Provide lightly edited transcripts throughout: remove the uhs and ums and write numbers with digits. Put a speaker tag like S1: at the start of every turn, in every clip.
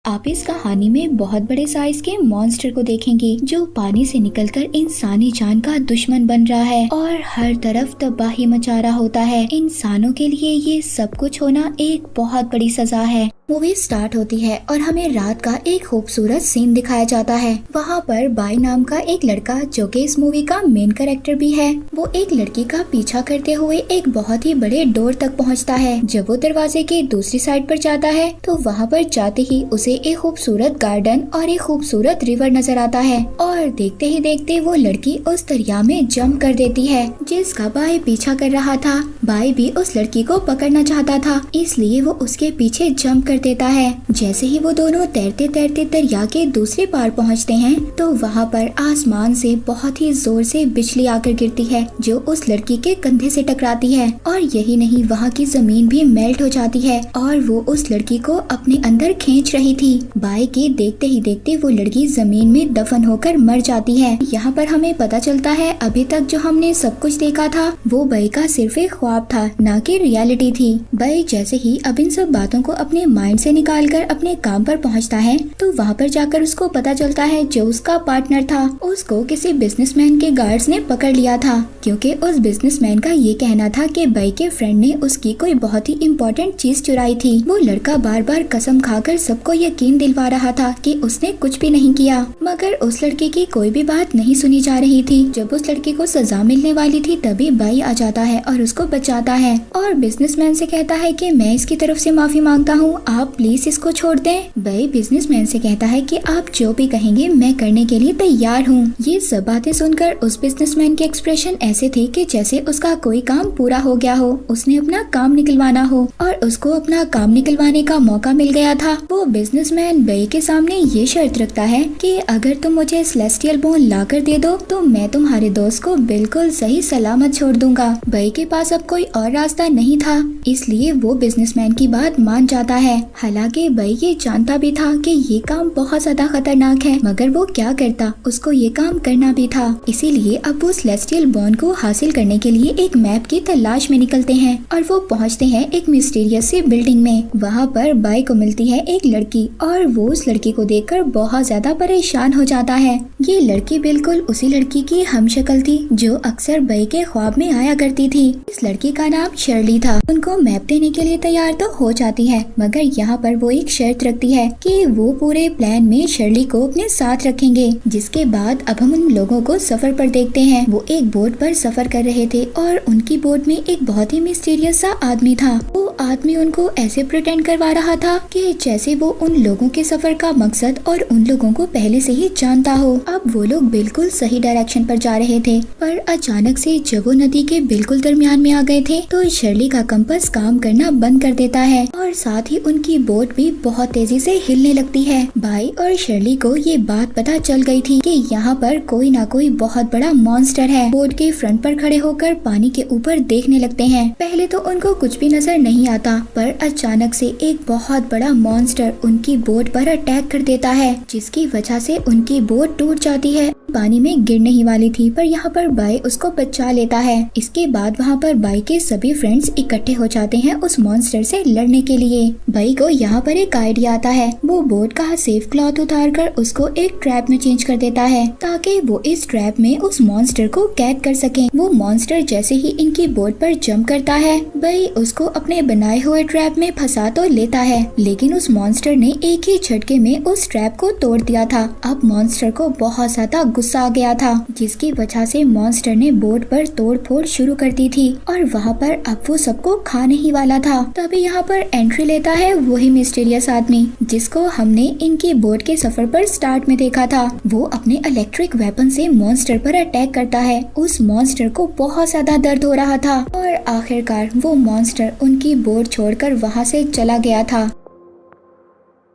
S1: आप इस कहानी में बहुत बड़े साइज के मॉन्स्टर को देखेंगे जो पानी से निकलकर इंसानी जान का दुश्मन बन रहा है और हर तरफ तबाही मचा रहा होता है। इंसानों के लिए ये सब कुछ होना एक बहुत बड़ी सजा है। मूवी स्टार्ट होती है और हमें रात का एक खूबसूरत सीन दिखाया जाता है। वहाँ पर बाई नाम का एक लड़का जो कि इस मूवी का मेन कैरेक्टर भी है, वो एक लड़की का पीछा करते हुए एक बहुत ही बड़े डोर तक पहुँचता है। जब वो दरवाजे के दूसरी साइड पर जाता है तो वहाँ पर जाते ही उसे एक खूबसूरत गार्डन और एक खूबसूरत रिवर नजर आता है और देखते ही देखते वो लड़की उस दरिया में जंप कर देती है जिसका बाई पीछा कर रहा था। बाई भी उस लड़की को पकड़ना चाहता था, इसलिए वो उसके पीछे जंप देता है। जैसे ही वो दोनों तैरते तैरते दरिया के दूसरे पार पहुंचते हैं तो वहाँ पर आसमान से बहुत ही जोर से बिजली आकर गिरती है जो उस लड़की के कंधे से टकराती है और यही नहीं, वहाँ की जमीन भी मेल्ट हो जाती है और वो उस लड़की को अपने अंदर खींच रही थी। बाई के देखते ही देखते वो लड़की जमीन में दफन होकर मर जाती है। यहाँ पर हमें पता चलता है अभी तक जो हमने सब कुछ देखा था वो बाई का सिर्फ एक ख्वाब था, न कि रियलिटी थी। बाई जैसे ही अब इन सब बातों को अपने माइंड से निकालकर अपने काम पर पहुंचता है तो वहाँ पर जाकर उसको पता चलता है जो उसका पार्टनर था उसको किसी बिजनेसमैन के गार्ड्स ने पकड़ लिया था, क्योंकि उस बिजनेसमैन का ये कहना था कि बाई के फ्रेंड ने उसकी कोई बहुत ही इम्पोर्टेंट चीज चुराई थी। वो लड़का बार बार कसम खाकर सबको यकीन दिलवा रहा था कि उसने कुछ भी नहीं किया, मगर उस लड़के की कोई भी बात नहीं सुनी जा रही थी। जब उस लड़के को सजा मिलने वाली थी तभी बाई आ जाता है और उसको बचाता है और बिजनेसमैन से कहता है कि मैं इसकी तरफ से माफी मांगता हूँ, आप प्लीज इसको छोड़ दें। बाई बिजनेसमैन से कहता है कि आप जो भी कहेंगे मैं करने के लिए तैयार हूँ। ये सब बातें सुनकर उस बिजनेसमैन के एक्सप्रेशन ऐसे थे कि जैसे उसका कोई काम पूरा हो गया हो, उसने अपना काम निकलवाना हो और उसको अपना काम निकलवाने का मौका मिल गया था। वो बिजनेसमैन बाई के सामने ये शर्त रखता है कि अगर तुम मुझे सेलेस्टियल बोन ला कर दे दो तो मैं तुम्हारे दोस्त को बिल्कुल सही सलामत छोड़ दूंगा। बाई के पास अब कोई और रास्ता नहीं था, इसलिए वो बिजनेसमैन की बात मान जाता है। हालांकि बाई ये जानता भी था कि ये काम बहुत ज्यादा खतरनाक है, मगर वो क्या करता, उसको ये काम करना भी था। इसीलिए अब वो सेलेस्टियल बॉन्ड को हासिल करने के लिए एक मैप की तलाश में निकलते हैं और वो पहुंचते हैं एक मिस्टीरियस सी बिल्डिंग में। वहाँ पर बाई को मिलती है एक लड़की और वो उस लड़की को देखकर बहुत ज्यादा परेशान हो जाता है। ये लड़की बिल्कुल उसी लड़की की हमशक्ल थी जो अक्सर बाई के ख्वाब में आया करती थी। इस लड़की का नाम शर्ली था। उनको मैप देने के लिए तैयार तो हो जाती है, मगर यहाँ पर वो एक शर्त रखती है कि वो पूरे प्लान में शर्ली को अपने साथ रखेंगे। जिसके बाद अब हम उन लोगों को सफर पर देखते हैं। वो एक बोट पर सफर कर रहे थे और उनकी बोट में एक बहुत ही मिस्टीरियस सा आदमी था। वो आदमी उनको ऐसे प्रिटेंड करवा रहा था कि जैसे वो उन लोगों के सफर का मकसद और उन लोगों को पहले से ही जानता हो। अब वो लोग बिल्कुल सही डायरेक्शन पर जा रहे थे, पर अचानक से जब वो नदी के बिल्कुल दरमियान में आ गए थे तो शर्ली का कंपास काम करना बंद कर देता है और साथ ही उनकी बोट भी बहुत तेजी से हिलने लगती है। बाई और शर्ली को ये बात पता चल गई थी कि यहाँ पर कोई ना कोई बहुत बड़ा मॉन्स्टर है। बोट के फ्रंट पर खड़े होकर पानी के ऊपर देखने लगते हैं। पहले तो उनको कुछ भी नजर नहीं आता, पर अचानक से एक बहुत बड़ा मॉन्स्टर उनकी बोट पर अटैक कर देता है, जिसकी वजह से उनकी बोट टूट जाती है। पानी में गिरने ही वाली थी, पर यहाँ पर बाई उसको बचा लेता है। इसके बाद वहाँ पर बाई के सभी फ्रेंड्स इकट्ठे हो जाते हैं उस मॉन्स्टर से लड़ने के लिए। बाई को यहाँ पर एक आइडिया आता है। वो बोट का सेफ क्लॉथ उतारकर उसको एक ट्रैप में चेंज कर देता है ताकि वो इस ट्रैप में उस मॉन्स्टर को कैद कर सके। वो मॉन्स्टर जैसे ही इनकी बोट पर जंप करता है, बाई उसको अपने बनाए हुए ट्रैप में फंसा तो लेता है, लेकिन उस मॉन्स्टर ने एक ही झटके में उस ट्रैप को तोड़ दिया था। अब मॉन्स्टर को बहुत ज्यादा गुस्सा आ गया था, जिसकी वजह से मॉन्स्टर ने बोट पर तोड़ फोड़ शुरू कर दी थी और वहाँ पर अब वो सबको खाने ही वाला था। तभी यहाँ पर एंट्री लेता है वही मिस्टीरियस आदमी जिसको हमने इनकी बोट के सफर पर स्टार्ट में देखा था। वो अपने इलेक्ट्रिक वेपन से मॉन्स्टर पर अटैक करता है। उस मॉन्स्टर को बहुत ज्यादा दर्द हो रहा था और आखिरकार वो मॉन्स्टर उनकी बोट छोड़कर वहाँ से चला गया था।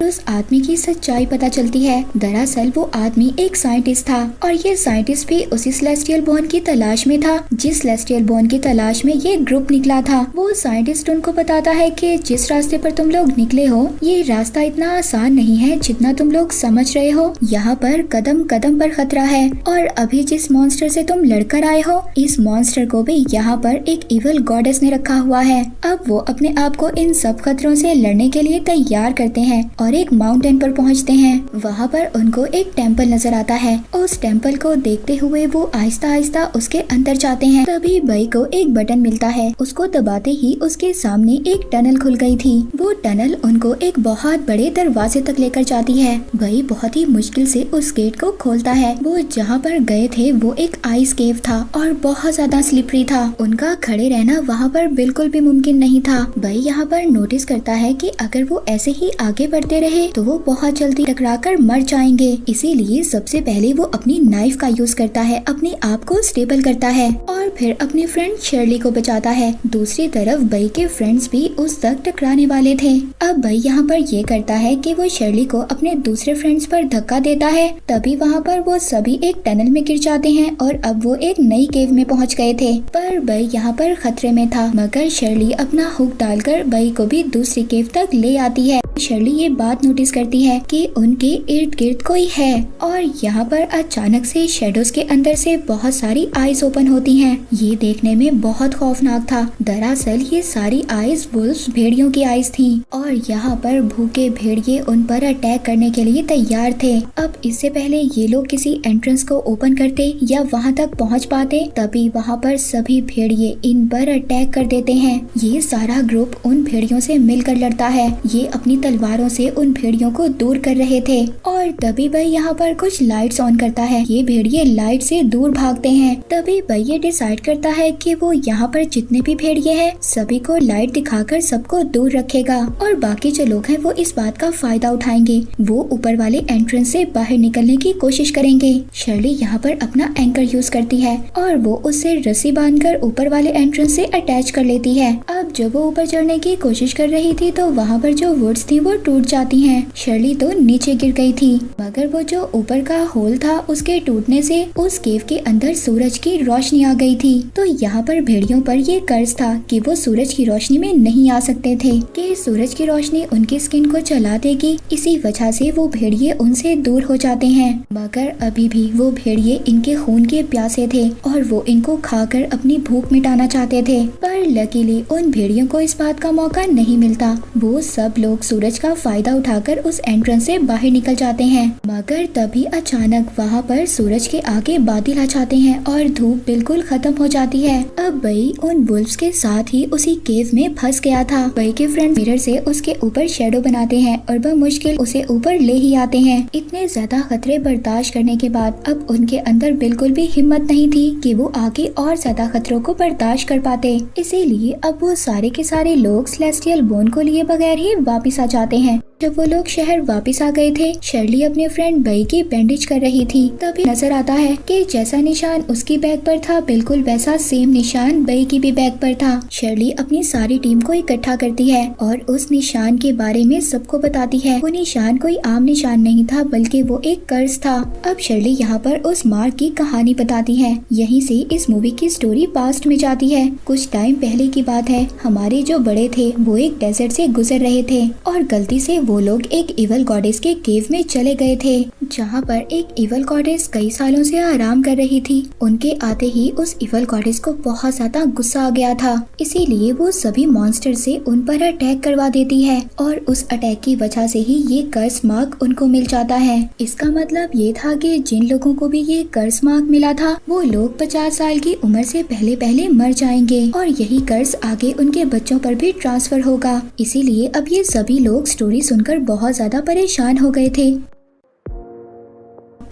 S1: उस आदमी की सच्चाई पता चलती है। दरअसल वो आदमी एक साइंटिस्ट था और ये साइंटिस्ट भी उसी सेलेस्टियल बॉन्ड की तलाश में था जिस सेलेस्टियल बॉन्ड की तलाश में ये ग्रुप निकला था। वो साइंटिस्ट उनको बताता है कि जिस रास्ते पर तुम लोग निकले हो ये रास्ता इतना आसान नहीं है जितना तुम लोग समझ रहे हो। यहाँ पर कदम कदम पर खतरा है और अभी जिस मॉन्स्टर से तुम लड़कर आए हो इस मॉन्स्टर को भी यहाँ पर एक इविल गॉडेस ने रखा हुआ है। अब वो अपने आप को इन सब खतरों से लड़ने के लिए तैयार करते हैं और और एक माउंटेन पर पहुंचते हैं। वहां पर उनको एक टेम्पल नजर आता है। उस टेम्पल को देखते हुए वो आहिस्ता आहिस्ता उसके अंदर जाते हैं। तभी बई को एक बटन मिलता है। उसको दबाते ही उसके सामने एक टनल खुल गई थी। वो टनल उनको एक बहुत बड़े दरवाजे तक लेकर जाती है। बई बहुत ही मुश्किल से उस गेट को खोलता है। वो जहाँ पर गए थे वो एक आइस केव था और बहुत ज्यादा स्लिपरी था। उनका खड़े रहना वहाँ पर बिल्कुल भी मुमकिन नहीं था। बई यहाँ पर नोटिस करता है कि अगर वो ऐसे ही आगे बढ़ते रहे तो वो बहुत जल्दी टकराकर मर जाएंगे। इसीलिए सबसे पहले वो अपनी नाइफ का यूज करता है, अपने आप को स्टेबल करता है और फिर अपनी फ्रेंड शर्ली को बचाता है। दूसरी तरफ बई के फ्रेंड्स भी उस तक टकराने वाले थे। अब बई यहाँ पर ये करता है कि वो शर्ली को अपने दूसरे फ्रेंड्स पर धक्का देता है। तभी वहाँ पर वो सभी एक टनल में गिर जाते हैं और अब वो एक नई केव में पहुँच गए थे। पर बई यहाँ पर खतरे में था, मगर शर्ली अपना हुक डालकर बई को भी दूसरी केव तक ले आती है। शर्ली ये बात नोटिस करती है कि उनके इर्द गिर्द कोई है और यहाँ पर अचानक से शेडोज के अंदर से बहुत सारी आईज ओपन होती हैं। ये देखने में बहुत खौफनाक था। दरअसल ये सारी आईज वुल्फ्स भेड़ियों की आईज थी और यहाँ पर भूखे भेड़िए उन पर अटैक करने के लिए तैयार थे। अब इससे पहले ये लोग किसी एंट्रेंस को ओपन करते या वहाँ तक पहुँच पाते, तभी वहाँ पर सभी भेड़िए इन पर अटैक कर देते हैं। ये सारा ग्रुप उन भेड़ियों से मिलकर लड़ता है। ये अपनी तलवारों से उन भेड़ियों को दूर कर रहे थे और तभी भाई यहाँ पर कुछ लाइट्स ऑन करता है। ये भेड़िए लाइट से दूर भागते हैं। तभी भाई ये डिसाइड करता है कि वो यहाँ पर जितने भी भेड़िए हैं सभी को लाइट दिखाकर सबको दूर रखेगा और बाकी जो लोग हैं वो इस बात का फायदा उठाएंगे। वो ऊपर वाले एंट्रेंस से बाहर निकलने की कोशिश करेंगे। शर्ली यहाँ पर अपना एंकर यूज करती है और वो उससे रस्सी बांधकर ऊपर वाले एंट्रेंस से अटैच कर लेती है। अब जब वो ऊपर चढ़ने की कोशिश कर रही थी तो वहाँ पर जो वुड्स थी वो टूट जाती हैं। शर्ली तो नीचे गिर गई थी, मगर वो जो ऊपर का होल था उसके टूटने से उस केव के अंदर सूरज की रोशनी आ गई थी। तो यहाँ पर भेड़ियों पर ये कर्ज था कि वो सूरज की रोशनी में नहीं आ सकते थे कि सूरज की रोशनी उनकी स्किन को जला देगी। इसी वजह से वो भेड़िए उनसे दूर हो जाते हैं, मगर अभी भी वो भेड़िए इनके खून के प्यासे थे और वो इनको खाकर अपनी भूख मिटाना चाहते थे। पर लकीली उन भेड़ियों को इस बात का मौका नहीं मिलता। वो सब लोग सूरज का फायदा उठाकर उस एंट्रेंस से बाहर निकल जाते हैं, मगर तभी अचानक वहाँ पर सूरज के आगे बादल आ जाते हैं और धूप बिल्कुल खत्म हो जाती है। अब बई उन वुल्फ्स के साथ ही उसी केव में फंस गया था। बई के फ्रेंड मिरर से उसके ऊपर शेडो बनाते हैं और बमुश्किल उसे ऊपर ले ही आते हैं। इतने ज्यादा खतरे बर्दाश्त करने के बाद अब उनके अंदर बिल्कुल भी हिम्मत नहीं थी कि वो आगे और ज्यादा खतरों को बर्दाश्त कर पाते। इसीलिए अब वो सारे के सारे लोग सेलेस्टियल बोन को लिए बगैर ही वापिस आ जाते हैं। जब वो लोग शहर वापस आ गए थे, शर्ली अपने फ्रेंड बई की बैंडेज कर रही थी। तभी नजर आता है कि जैसा निशान उसकी बैग पर था बिल्कुल वैसा सेम निशान बई की भी बैग पर था। शर्ली अपनी सारी टीम को इकट्ठा करती है और उस निशान के बारे में सबको बताती है। वो निशान कोई आम निशान नहीं था बल्कि वो एक कर्ज था। अब शर्ली यहाँ पर उस मार्क की कहानी बताती है। यहीं से इस मूवी की स्टोरी पास्ट में जाती है। कुछ टाइम पहले की बात है। हमारे जो बड़े थे वो एक डेजर्ट से गुजर रहे थे और गलती से वो लोग एक इवल गॉडेस के केव में चले गए थे, जहाँ पर एक इवल गॉडेस कई सालों से आराम कर रही थी। उनके आते ही उस इवल गॉडेस को बहुत ज्यादा गुस्सा आ गया था, इसीलिए वो सभी मॉन्स्टर से उन पर अटैक करवा देती है और उस अटैक की वजह से ही ये कर्स मार्क उनको मिल जाता है। इसका मतलब ये था कि जिन लोगों को भी ये कर्स मार्क मिला था वो लोग 50 साल की उम्र से पहले पहले मर जाएंगे और यही कर्स आगे उनके बच्चों पर भी ट्रांसफर होगा। इसीलिए अब ये सभी लोग स्टोरी सुनकर बहुत ज्यादा परेशान हो गए थे।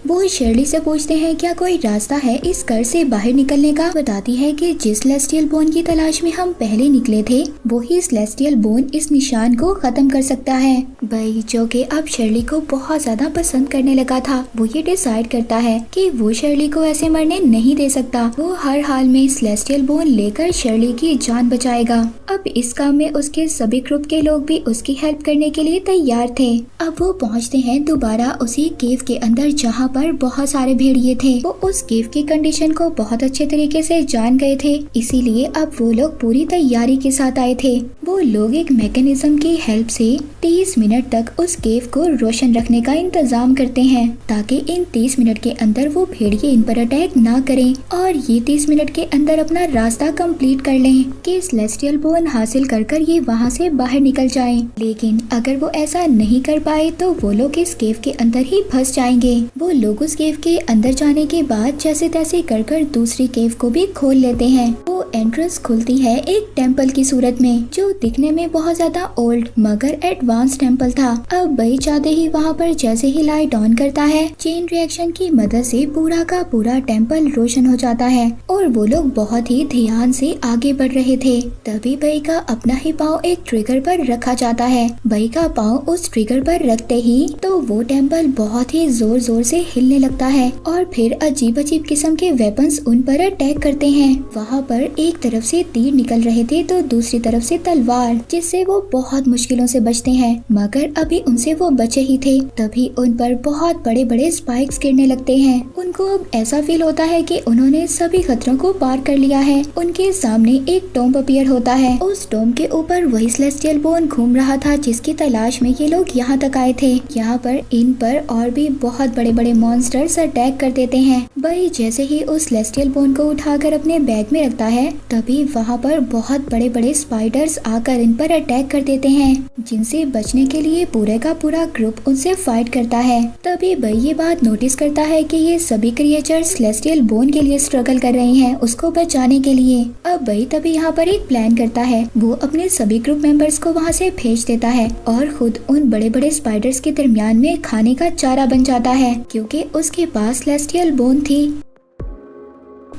S1: वो शर्ली से पूछते हैं क्या कोई रास्ता है इस कर्ज से बाहर निकलने का। बताती है कि जिस सेलेस्टियल बोन की तलाश में हम पहले निकले थे वो ही सेलेस्टियल बोन इस निशान को खत्म कर सकता है। बई जो कि अब शर्ली को बहुत ज्यादा पसंद करने लगा था, वो ये डिसाइड करता है कि वो शर्ली को ऐसे मरने नहीं दे सकता। वो हर हाल में सेलेस्टियल बोन लेकर शर्ली की जान बचाएगा। अब इस काम में उसके सभी ग्रुप के लोग भी उसकी हेल्प करने के लिए तैयार थे। अब वो पहुँचते हैं दोबारा उसी केव के अंदर जहाँ पर बहुत सारे भेड़िए थे। वो उस केव की कंडीशन को बहुत अच्छे तरीके से जान गए थे, इसीलिए अब वो लोग पूरी तैयारी के साथ आए थे। वो लोग एक मैकेनिज्म की हेल्प से 30 मिनट तक उस केव को रोशन रखने का इंतजाम करते हैं, ताकि इन 30 मिनट के अंदर वो भेड़िए इन पर अटैक ना करें और ये 30 मिनट के अंदर अपना रास्ता कंप्लीट कर लें कि सेलेस्टियल बोन हासिल कर ये वहाँ से बाहर निकल जाएं। लेकिन अगर वो ऐसा नहीं कर पाए तो वो लोग इस केव के अंदर ही फंस जाएंगे। वो लोग उस केव के अंदर जाने के बाद जैसे तैसे कर दूसरी केव को भी खोल लेते हैं। वो एंट्रेंस खुलती है एक टेम्पल की सूरत में, जो दिखने में बहुत ज्यादा ओल्ड मगर एडवांस टेम्पल था। अब बई जाते ही वहाँ पर जैसे ही लाइट ऑन करता है, चेन रिएक्शन की मदद से पूरा का पूरा टेम्पल रोशन हो जाता है और वो लोग बहुत ही ध्यान से आगे बढ़ रहे थे। तभी बई का अपना ही पाँव एक ट्रिगर पर रखा जाता है। बई का पाँव उस ट्रिगर पर रखते ही तो वो टेम्पल बहुत ही जोर जोर से हिलने लगता है और फिर अजीब अजीब किस्म के वेपन्स उन पर अटैक करते हैं। वहाँ पर एक तरफ से तीर निकल रहे थे तो दूसरी तरफ से तलवार, जिससे वो बहुत मुश्किलों से बचते हैं, मगर अभी उनसे वो बचे ही थे। तभी उन पर बहुत बड़े बड़े स्पाइक्स गिरने लगते हैं। उनको अब ऐसा फील होता है कि उन्होंने सभी खतरों को पार कर लिया है। उनके सामने एक टॉम्ब अपीयर होता है। उस टॉम्ब के ऊपर वही सेलेस्टियल बोन घूम रहा था जिसकी तलाश में ये लोग यहाँ तक आए थे। यहाँ पर इन पर और भी बहुत बड़े बड़े मॉन्स्टर्स अटैक कर देते हैं। बई जैसे ही उस सेलेस्टियल बोन को उठाकर अपने बैग में रखता है, तभी वहाँ पर बहुत बड़े बड़े स्पाइडर्स आकर इन पर अटैक कर देते हैं, जिनसे बचने के लिए पूरे का पूरा ग्रुप उनसे फाइट करता है। तभी बई ये बात नोटिस करता है कि ये सभी क्रिएचर सेलेस्टियल बोन के लिए स्ट्रगल कर रहे हैं उसको बचाने के लिए। अब बई तभी यहाँ पर एक प्लान करता है। वो अपने सभी ग्रुप मेंबर्स को वहाँ से भेज देता है और खुद उन बड़े बड़े स्पाइडर्स के दरमियान में खाने का चारा बन जाता है, क्योंकि उसके पास सेलेस्टियल बोन थी।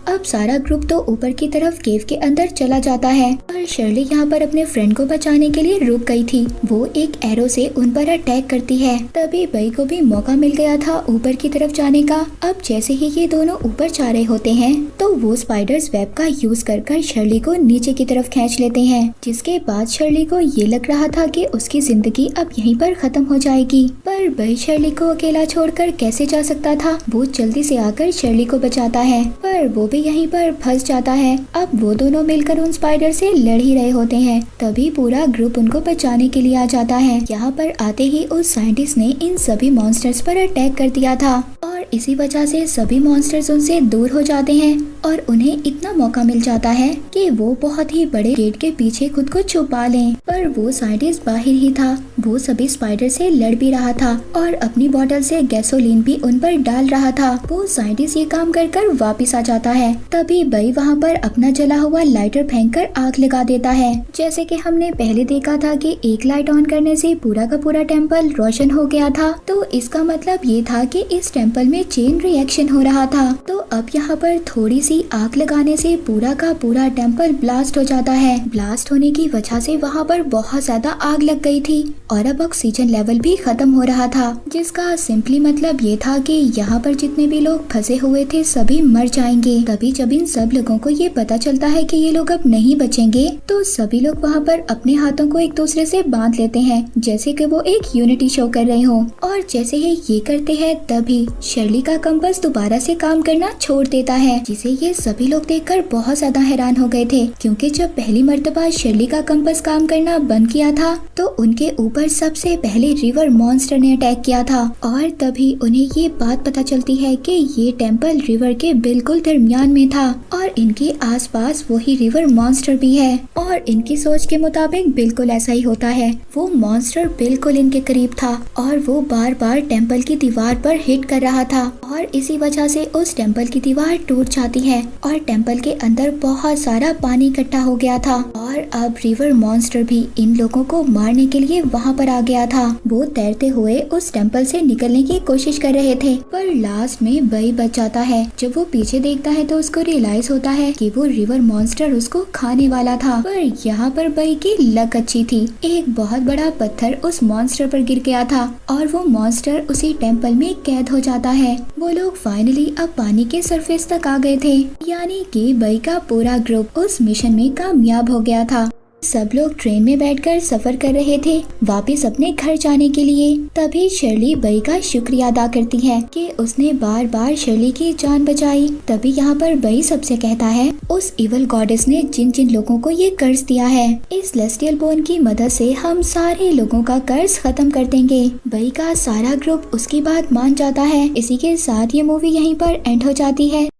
S1: अब सारा ग्रुप तो ऊपर की तरफ केव के अंदर चला जाता है और शर्ली यहाँ पर अपने फ्रेंड को बचाने के लिए रुक गई थी। वो एक एरो से उन पर अटैक करती है। तभी बई को भी मौका मिल गया था ऊपर की तरफ जाने का। अब जैसे ही ये दोनों ऊपर जा रहे होते हैं तो वो स्पाइडर्स वेब का यूज कर शर्ली को नीचे की तरफ खींच लेते हैं, जिसके बाद शर्ली को ये लग रहा था कि उसकी जिंदगी अब यहीं पर खत्म हो जाएगी। पर बई शर्ली को अकेला छोड़कर कैसे जा सकता था। वो जल्दी से आकर शर्ली को बचाता है, पर वो भी यहीं पर फंस जाता है। अब वो दोनों मिलकर उन स्पाइडर से लड़ ही रहे होते हैं। तभी पूरा ग्रुप उनको बचाने के लिए आ जाता है। यहाँ पर आते ही उस साइंटिस्ट ने इन सभी मॉन्स्टर्स पर अटैक कर दिया था और इसी वजह से सभी मॉन्स्टर्स उनसे दूर हो जाते हैं और उन्हें इतना मौका मिल जाता है कि वो बहुत ही बड़े गेट के पीछे खुद को छुपा लें। पर वो साइंटिस्ट बाहर ही था। वो सभी स्पाइडर से लड़ भी रहा था और अपनी बोतल से गैसोलीन भी उन पर डाल रहा था। वो साइंटिस्ट ये काम कर वापिस आ जाता है। तभी बई वहाँ पर अपना जला हुआ लाइटर फेंककर आग लगा देता है। जैसे कि हमने पहले देखा था कि एक लाइट ऑन करने से पूरा का पूरा टेम्पल रोशन हो गया था, तो इसका मतलब ये था कि इस टेम्पल में चेन रिएक्शन हो रहा था। तो अब यहाँ पर थोड़ी सी आग लगाने से पूरा का पूरा टेम्पल ब्लास्ट हो जाता है। ब्लास्ट होने की वजह से वहाँ पर बहुत ज्यादा आग लग गई थी और अब ऑक्सीजन लेवल भी खत्म हो रहा था, जिसका सिंपली मतलब ये था कि यहाँ पर जितने भी लोग फंसे हुए थे सभी मर जाएंगे। तभी जब इन सब लोगों को ये पता चलता है कि ये लोग अब नहीं बचेंगे, तो सभी लोग वहाँ पर अपने हाथों को एक दूसरे से बांध लेते हैं, जैसे कि वो एक यूनिटी शो कर रहे हो। और जैसे ही ये करते हैं तभी शर्ली का कंपास दोबारा से काम करना छोड़ देता है, जिसे ये सभी लोग देखकर बहुत ज्यादा हैरान हो गए थे, क्योंकि जब पहली मर्तबा शर्ली का कंपास काम करना बंद किया था तो उनके ऊपर सबसे पहले रिवर मॉन्स्टर ने अटैक किया था। और तभी उन्हें ये बात पता चलती है कि ये टेम्पल रिवर के बिल्कुल दरमियान में था और इनके आसपास वही रिवर मॉन्स्टर भी है। और इनकी सोच के मुताबिक बिल्कुल ऐसा ही होता है। वो मॉन्स्टर बिल्कुल इनके करीब था और वो बार बार टेम्पल की दीवार पर हिट कर रहा था और इसी वजह से उस टेम्पल की दीवार टूट जाती है और टेम्पल के अंदर बहुत सारा पानी इकट्ठा हो गया था। और अब रिवर मॉन्स्टर भी इन लोगों को मारने के लिए वहाँ पर आ गया था। वो तैरते हुए उस टेम्पल से निकलने की कोशिश कर रहे थे, पर लास्ट में बई बच जाता है। जब वो पीछे देखता है तो उसको रियलाइज होता है कि वो रिवर मॉन्स्टर उसको खाने वाला था। पर यहाँ पर बई की लक अच्छी थी। एक बहुत बड़ा पत्थर उस मॉन्स्टर पर गिर गया था और वो मॉन्स्टर उसी टेम्पल में कैद हो जाता है। वो लोग फाइनली अब पानी के सरफेस तक आ गए थे, यानी कि बई का पूरा ग्रुप उस मिशन में कामयाब हो गया था। सब लोग ट्रेन में बैठकर सफर कर रहे थे वापस अपने घर जाने के लिए। तभी शर्ली बई का शुक्रिया अदा करती है कि उसने बार बार शर्ली की जान बचाई। तभी यहाँ पर बई सबसे कहता है उस इवल गॉडेस ने जिन जिन लोगों को ये कर्ज दिया है, इस सेलेस्टियल बोन की मदद से हम सारे लोगों का कर्ज खत्म कर देंगे। बई का सारा ग्रुप उसकी बात मान जाता है। इसी के साथ ये मूवी यहीं पर एंड हो जाती है।